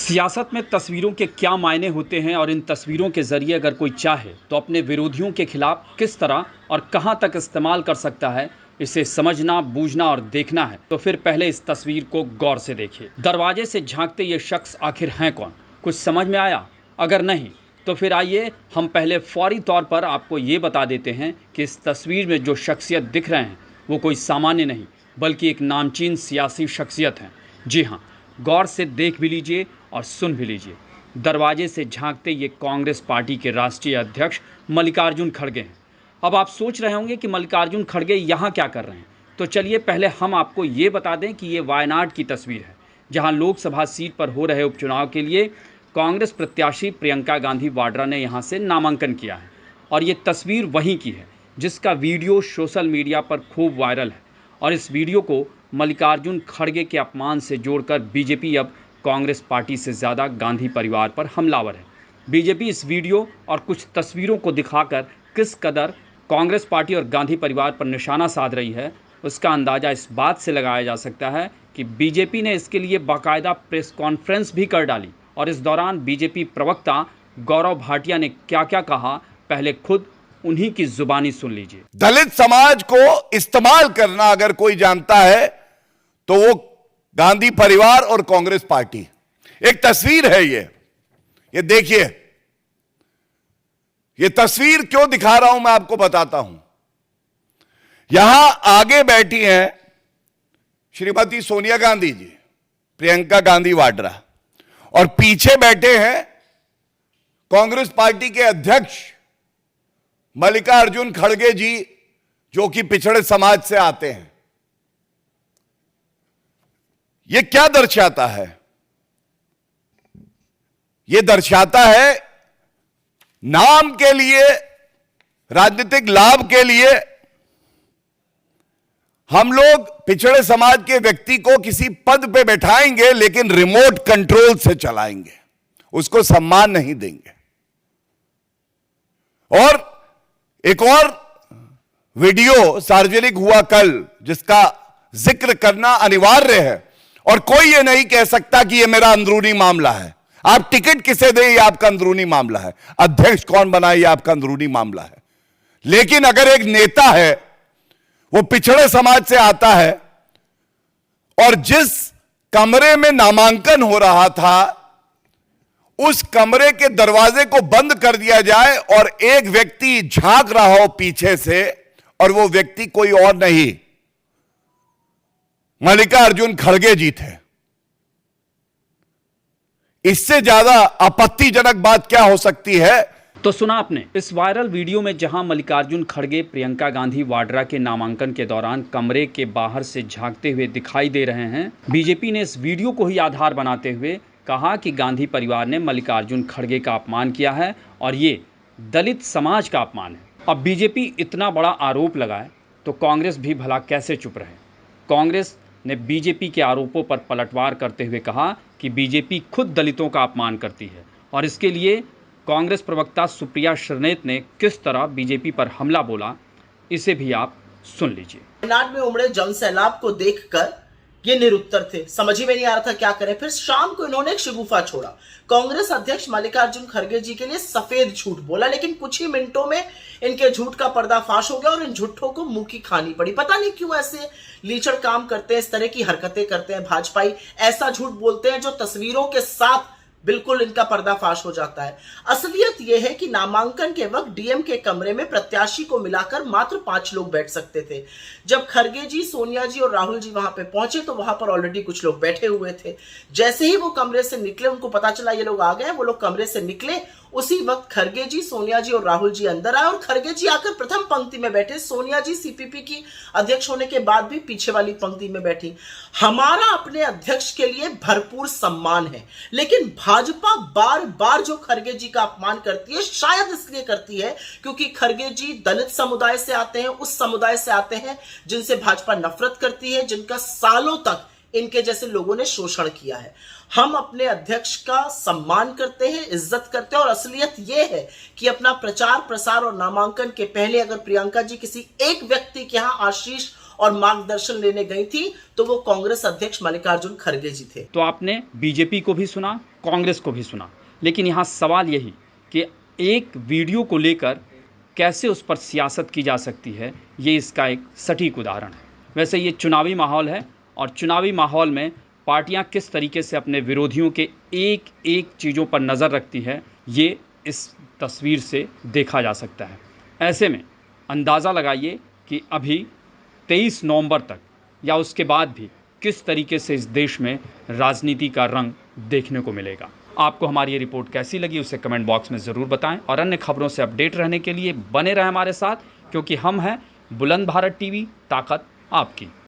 सियासत में तस्वीरों के क्या मायने होते हैं और इन तस्वीरों के जरिए अगर कोई चाहे तो अपने विरोधियों के खिलाफ किस तरह और कहां तक इस्तेमाल कर सकता है, इसे समझना, बूझना और देखना है तो फिर पहले इस तस्वीर को गौर से देखिए। दरवाजे से झांकते ये शख्स आखिर हैं कौन? कुछ समझ में आया? अगर नहीं तो फिर आइए हम पहले फौरी तौर पर आपको ये बता देते हैं कि इस तस्वीर में जो शख्सियत दिख रहे हैं वो कोई सामान्य नहीं बल्कि एक नामचीन सियासी शख्सियत है। जी हाँ, गौर से देख भी लीजिए और सुन भी लीजिए। दरवाजे से झांकते ये कांग्रेस पार्टी के राष्ट्रीय अध्यक्ष मल्लिकार्जुन खड़गे हैं। अब आप सोच रहे होंगे कि मल्लिकार्जुन खड़गे यहाँ क्या कर रहे हैं, तो चलिए पहले हम आपको ये बता दें कि ये वायनाड की तस्वीर है, जहाँ लोकसभा सीट पर हो रहे उपचुनाव के लिए कांग्रेस प्रत्याशी प्रियंका गांधी वाड्रा ने यहाँ से नामांकन किया है। और ये तस्वीर वहीं की है जिसका वीडियो सोशल मीडिया पर खूब वायरल है। और इस वीडियो को मल्लिकार्जुन खड़गे के अपमान से जोड़कर बीजेपी अब कांग्रेस पार्टी से ज़्यादा गांधी परिवार पर हमलावर है। बीजेपी इस वीडियो और कुछ तस्वीरों को दिखाकर किस कदर कांग्रेस पार्टी और गांधी परिवार पर निशाना साध रही है, उसका अंदाज़ा इस बात से लगाया जा सकता है कि बीजेपी ने इसके लिए बाकायदा प्रेस कॉन्फ्रेंस भी कर डाली। और इस दौरान बीजेपी प्रवक्ता गौरव भाटिया ने क्या क्या कहा, पहले खुद उन्हीं की जुबानी सुन लीजिए। दलित समाज को इस्तेमाल करना अगर कोई जानता है तो वो गांधी परिवार और कांग्रेस पार्टी। एक तस्वीर है ये देखिए। ये तस्वीर क्यों दिखा रहा हूं मैं आपको बताता हूं। यहां आगे बैठी हैं श्रीमती सोनिया गांधी जी, प्रियंका गांधी वाड्रा, और पीछे बैठे हैं कांग्रेस पार्टी के अध्यक्ष मल्लिकार्जुन खड़गे जी, जो कि पिछड़े समाज से आते हैं। यह क्या दर्शाता है? यह दर्शाता है नाम के लिए, राजनीतिक लाभ के लिए हम लोग पिछड़े समाज के व्यक्ति को किसी पद पे बैठाएंगे लेकिन रिमोट कंट्रोल से चलाएंगे, उसको सम्मान नहीं देंगे। और एक और वीडियो सार्वजनिक हुआ कल, जिसका जिक्र करना अनिवार्य है, और कोई ये नहीं कह सकता कि ये मेरा अंदरूनी मामला है। आप टिकट किसे दें ये आपका अंदरूनी मामला है, अध्यक्ष कौन बनाए ये आपका अंदरूनी मामला है। लेकिन अगर एक नेता है, वो पिछड़े समाज से आता है, और जिस कमरे में नामांकन हो रहा था उस कमरे के दरवाजे को बंद कर दिया जाए और एक व्यक्ति झांक रहा हो पीछे से, और वो व्यक्ति कोई और नहीं मल्लिकार्जुन खड़गे जी थे, इससे ज्यादा आपत्तिजनक बात क्या हो सकती है? तो सुना आपने इस वायरल वीडियो में जहां मल्लिकार्जुन खड़गे प्रियंका गांधी वाड्रा के नामांकन के दौरान कमरे के बाहर से झांकते हुए दिखाई दे रहे हैं। बीजेपी ने इस वीडियो को ही आधार बनाते हुए कहा कि गांधी परिवार ने मल्लिकार्जुन खड़गे का अपमान किया है और ये दलित समाज का अपमान है। अब बीजेपी इतना बड़ा आरोप लगाए तो कांग्रेस भी भला कैसे चुप रहे? कांग्रेस ने बीजेपी के आरोपों पर पलटवार करते हुए कहा कि बीजेपी खुद दलितों का अपमान करती है। और इसके लिए कांग्रेस प्रवक्ता सुप्रिया श्रीनेत ने किस तरह बीजेपी पर हमला बोला, इसे भी आप सुन लीजिए। वायनाड में उमड़े जन सैलाब को देखकर ये निरुत्तर थे, समझ ही में नहीं आ रहा था क्या करें। फिर शाम को इन्होंने एक शगुफा छोड़ा। कांग्रेस अध्यक्ष मल्लिकार्जुन खड़गे जी के लिए सफेद झूठ बोला, लेकिन कुछ ही मिनटों में इनके झूठ का पर्दाफाश हो गया और इन झूठों को मुंह की खानी पड़ी। पता नहीं क्यों ऐसे लीचड़ काम करते हैं, इस तरह की हरकतें करते हैं भाजपाई, ऐसा झूठ बोलते हैं जो तस्वीरों के साथ बिल्कुल इनका पर्दाफाश हो जाता है। असलियत यह है कि नामांकन के वक्त डीएम के कमरे में प्रत्याशी को मिलाकर मात्र 5 लोग बैठ सकते थे। जब खड़गे जी, सोनिया जी और राहुल जी वहां पे पहुंचे तो वहां पर ऑलरेडी कुछ लोग बैठे हुए थे। जैसे ही वो कमरे से निकले, उनको पता चला ये लोग आ गए, वो लोग कमरे से निकले, उसी वक्त खड़गे जी, सोनिया जी और राहुल जी अंदर आए और खड़गे जी आकर प्रथम पंक्ति में बैठे। सोनिया जी सीपीपी की अध्यक्ष होने के बाद भी पीछे वाली पंक्ति में बैठी। हमारा अपने अध्यक्ष के लिए भरपूर सम्मान है, लेकिन भाजपा बार बार जो खड़गे जी का अपमान करती है, शायद इसलिए करती है क्योंकि खड़गे जी दलित समुदाय से आते हैं, उस समुदाय से आते हैं जिनसे भाजपा नफरत करती है, जिनका सालों तक इनके जैसे लोगों ने शोषण किया है। हम अपने अध्यक्ष का सम्मान करते हैं, इज्जत करते हैं, और असलियत यह है कि अपना प्रचार प्रसार और नामांकन के पहले अगर प्रियंका जी किसी एक व्यक्ति के यहां आशीष और मार्गदर्शन लेने गई थी तो वो कांग्रेस अध्यक्ष मल्लिकार्जुन खड़गे जी थे। तो आपने बीजेपी को भी सुना, कांग्रेस को भी सुना। लेकिन यहाँ सवाल यही कि एक वीडियो को लेकर कैसे उस पर सियासत की जा सकती है, ये इसका एक सटीक उदाहरण है। वैसे ये चुनावी माहौल है और चुनावी माहौल में पार्टियां किस तरीके से अपने विरोधियों के एक एक चीज़ों पर नज़र रखती है, ये इस तस्वीर से देखा जा सकता है। ऐसे में अंदाज़ा लगाइए कि अभी 23 नवंबर तक या उसके बाद भी किस तरीके से इस देश में राजनीति का रंग देखने को मिलेगा। आपको हमारी ये रिपोर्ट कैसी लगी उसे कमेंट बॉक्स में ज़रूर बताएं और अन्य खबरों से अपडेट रहने के लिए बने रहें हमारे साथ, क्योंकि हम हैं बुलंद भारत टीवी, ताकत आपकी।